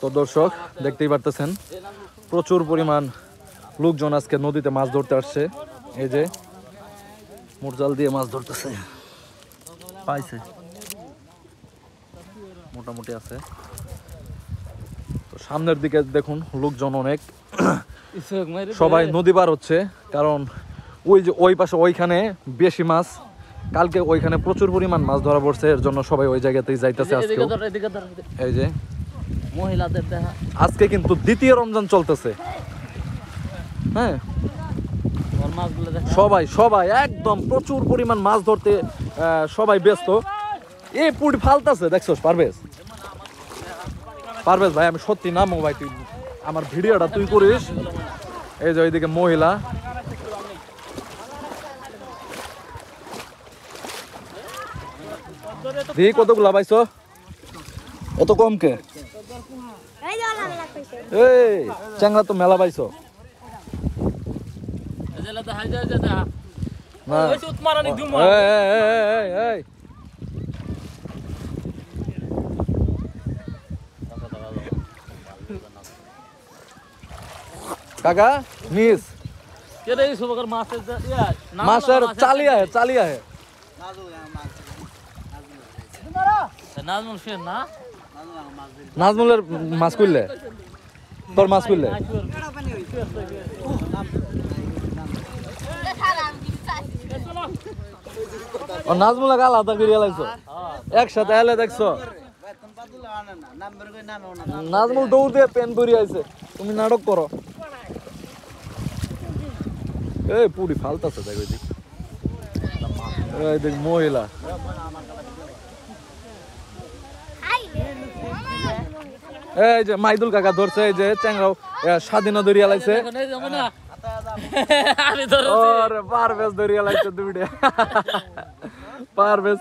তো দর্শক দেখতেই পারতেছেন প্রচুর পরিমাণ লোকজন আজকে নদীতে মাছ ধরতে আসছে। এই যে মুরজাল দিয়ে মাছ ধরতেছে, পাইছে মোটামুটি আছে। তো সামনের দিকে দেখুন লোকজন অনেক, সবাই নদী পার হচ্ছে, কারণ ওই যে ওই পাশে ওইখানে বেশি মাছ, কালকে ওইখানে প্রচুর পরিমাণ মাছ ধরা পড়ছে, এর জন্য সবাই ওই জায়গাতেই যাইতেছে। আজকে এই যে মহিলাদের দেখা, আজকে কিন্তু দ্বিতীয় রমজান চলতেছে। হ্যাঁ, সবাই সবাই একদম প্রচুর পরিমাণ মাছ ধরতে সবাই ব্যস্ত। এই পুটি ফালতাছে, দেখছোস পারভেজ? পারভেজ ভাই, আমি সত্যি নামো ভাই, তুই আমার ভিডিওটা তুই করিস। এই যে ওইদিকে মহিলা, দেখি কতগুলা পাইছো, এত কম কে? এই চ্যাংড়া তো মেলা পাইছো। কাকা মিস মাছের চালিয়া হে, চালিয়া হে। নাজমুলের মাছ করলে, তোর মাছ করলে নাজমুল আলাদা করিয়া লাগছো, একসাথে এলে দেখছো নাজমুল দৌড় দিয়ে পেন পরি আইছে, তুমি নাটক করো। এই পুরি ফালতাছে, দেখ ওই দেখ মহিলা। এই যে মাইদুল কাকা ধরছে, এই যে চ্যাংরাও স্বাধীনা ধরিয়া লাগছে, পারভেজ ধরিয়া লাগছে দুইটা। পারভেজ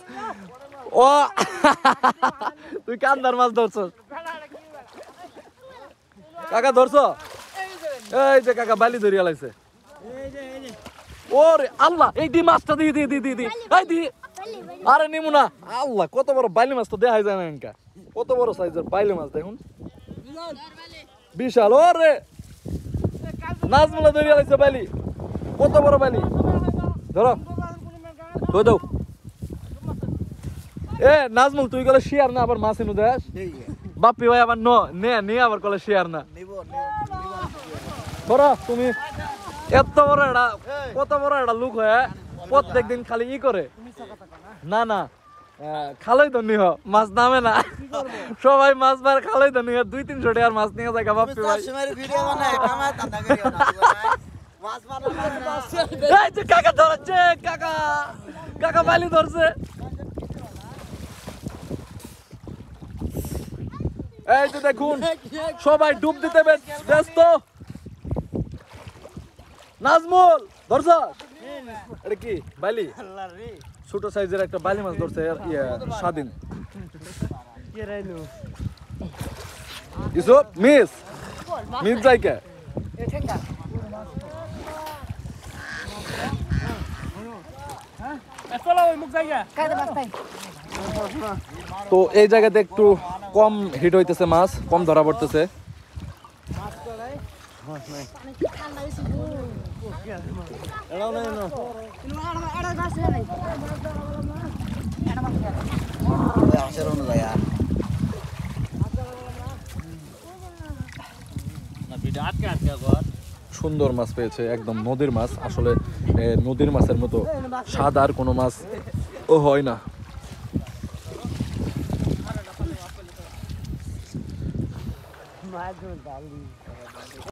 ও তুই কান্দার মাছ ধরছস কাকা, ধরছো? এই যে কাকা বালি ধরিয়া লাগছে। ওরে আল্লাহ, এই দি মাছটা দি দি দি দি দি, এই দি, আরে নিমু না। আল্লাহ, কত বড় বাইলি মাছ তো দেখাই যায় না এনকা, কত বড় সাইজের বাইলি মাছ দেখুন, বিশাল। ওরে নাজমুলা ধরিয়া লাগছে বাইলি, কত বড় বাইলি, ধরো তো দাও। এ নাজমুল, তুই গেলে শেয়ার না, আবার মাছ এনে দেস বাপ্পি ভাই, আবার নে আবার কলে শেয়ার না। ধরো তুমি, এত বড় একটা, কত বড় একটা লোক হয়ে প্রত্যেকদিন খালি ই করে না না, খালোই তো নিহ মাছ নামে না, সবাই মাছ মার খালোই তো নিহ, 200-300 টাকার মাছ নিয়ে যায় বাপ্পি ভাই। কাকা ধরছে, কাকা কাকা বালি ধরছে। এই যে দেখুন সবাই ডুব দিতে ব্যস্ত। নাজমুল ধরছ, এটা কি বালি? ছোট সাইজের একটা বালি মাছ ধরছে স্বাধীন। ইসব মিস মিস যাই কে? তো এই জায়গাতে একটু কম হিট হইতেছে, মাছ কম ধরা পড়তেছে। সুন্দর মাছ পেয়েছে, একদম নদীর মাছ। আসলে নদীর মাছের মতো স্বাদ আর কোনো মাছ ও হয় না।